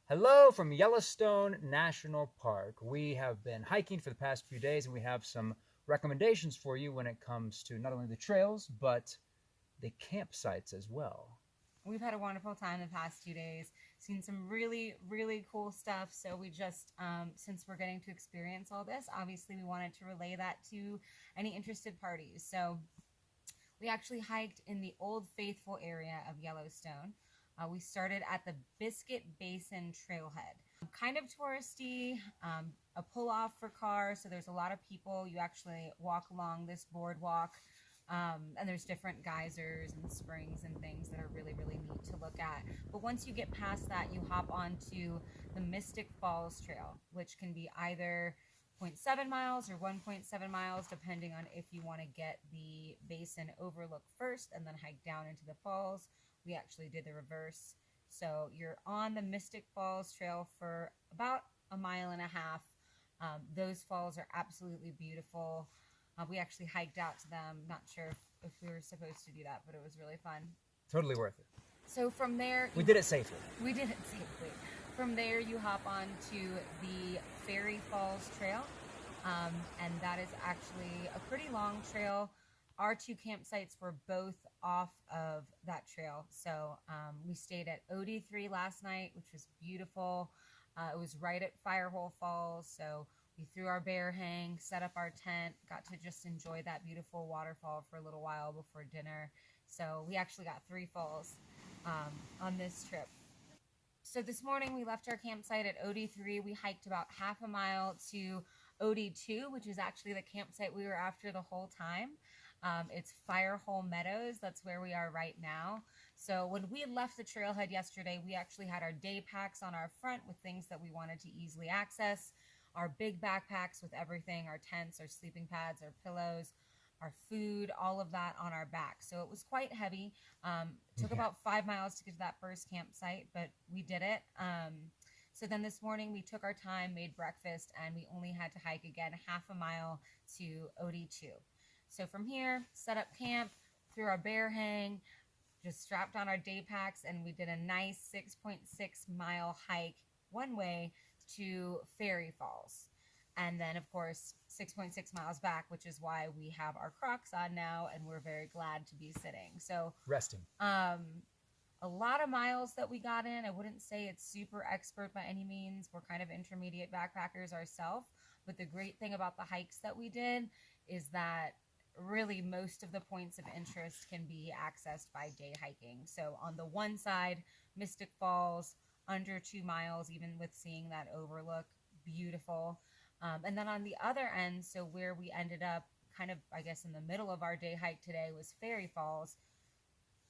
Hello from Yellowstone National Park. We have been hiking for the past few days and we have some recommendations for you when it comes to not only the trails, but the campsites as well. We've had a wonderful time the past 2 days, seen some really cool stuff. So we just, since we're getting to experience all this, obviously we wanted to relay that to any interested parties. So we actually hiked in the Old Faithful area of Yellowstone. We started at the Biscuit Basin Trailhead. Kind of touristy, a pull off for cars, so there's a lot of people. You actually walk along this boardwalk, and there's different geysers and springs and things that are really neat to look at. But once you get past that, you hop onto the Mystic Falls Trail, which can be either 0.7 miles or 1.7 miles, depending on if you want to get the basin overlook first and then hike down into the falls. We actually did the reverse. So you're on the Mystic Falls Trail for about a mile and a half. Those falls are absolutely beautiful. We actually hiked out to them. Not sure if we were supposed to do that, but it was really fun. Totally worth it. So from there... We did it safely. We did it safely. From there, you hop on to the Fairy Falls Trail, and that is actually a pretty long trail. Our two campsites were both off of that trail. So we stayed at OD3 last night, which was beautiful. It was right at Firehole Falls, so we threw our bear hang, set up our tent, got to just enjoy that beautiful waterfall for a little while before dinner. So we actually got 3 falls on this trip. So this morning we left our campsite at OD3. We hiked about half a mile to OD2, which is actually the campsite we were after the whole time. It's Firehole Meadows. That's where we are right now. So when we left the trailhead yesterday, we actually had our day packs on our front with things that we wanted to easily access. Our big backpacks with everything, our tents, our sleeping pads, our pillows, our food, all of that on our back. So it was quite heavy. Took about 5 miles to get to that first campsite, but we did it. So then this morning we took our time, made breakfast, and we only had to hike again half a mile to OD2. So from here, set up camp, threw our bear hang, just strapped on our day packs, and we did a nice 6.6 mile hike one way to Fairy Falls. And then, of course, 6.6 miles back, which is why we have our Crocs on now, and we're very glad to be sitting. So Resting. A lot of miles that we got in. I wouldn't say it's super expert by any means. We're kind of intermediate backpackers ourselves. But the great thing about the hikes that we did is that really most of the points of interest can be accessed by day hiking. So on the one side, Mystic Falls, under 2 miles, even with seeing that overlook, beautiful. And then on the other end, so where we ended up kind of, I guess, in the middle of our day hike today was Fairy Falls.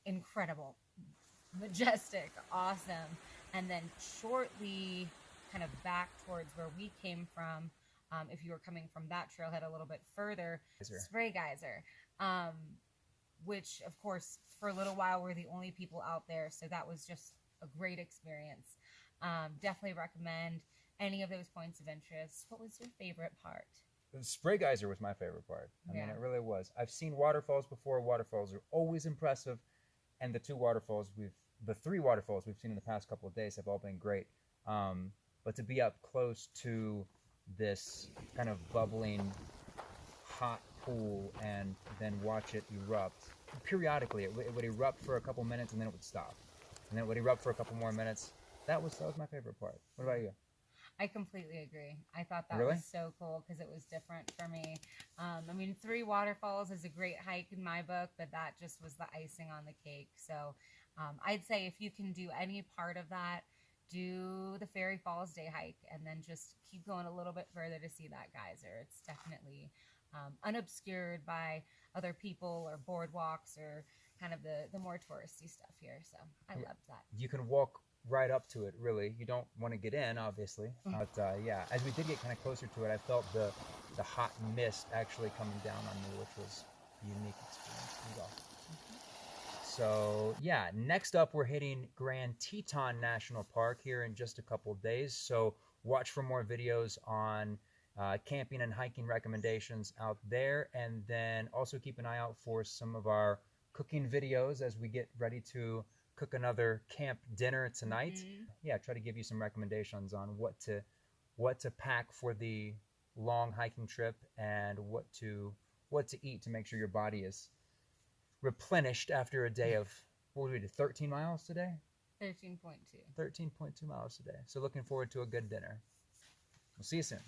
Incredible, majestic, awesome. And then shortly kind of back towards where we came from, if you were coming from that trailhead a little bit further, Spray Geyser, which, of course, for a little while we're the only people out there, so that was just a great experience. Definitely recommend any of those points of interest. What was your favorite part? The Spray Geyser was my favorite part. I mean, it really was. I've seen waterfalls before. Waterfalls are always impressive, and the 3 waterfalls we've seen in the past couple of days have all been great. But to be up close to this kind of bubbling hot pool and then watch it erupt periodically, it would erupt for a couple minutes and then it would stop, and then it would erupt for a couple more minutes. That was my favorite part. What about you? I completely agree. I thought that Really? was so cool because it was different for me. I mean, 3 waterfalls is a great hike in my book, but that just was the icing on the cake. So I'd say if you can do any part of that, do the Fairy Falls day hike and then just keep going a little bit further to see that geyser. It's definitely unobscured by other people or boardwalks or kind of the more touristy stuff here. So I loved that. You can walk right up to it, really. You don't want to get in, obviously. But yeah, as we did get kind of closer to it, I felt the hot mist actually coming down on me, which was a unique experience. It was awesome. So yeah, next up we're hitting Grand Teton National Park here in just a couple of days. So watch for more videos on camping and hiking recommendations out there. And then also keep an eye out for some of our cooking videos as we get ready to cook another camp dinner tonight. Mm-hmm. Yeah, try to give you some recommendations on what to pack for the long hiking trip and what to eat to make sure your body is replenished after a day of, what did we do, 13 miles today? 13.2. 13.2 miles today. So looking forward to a good dinner. We'll see you soon.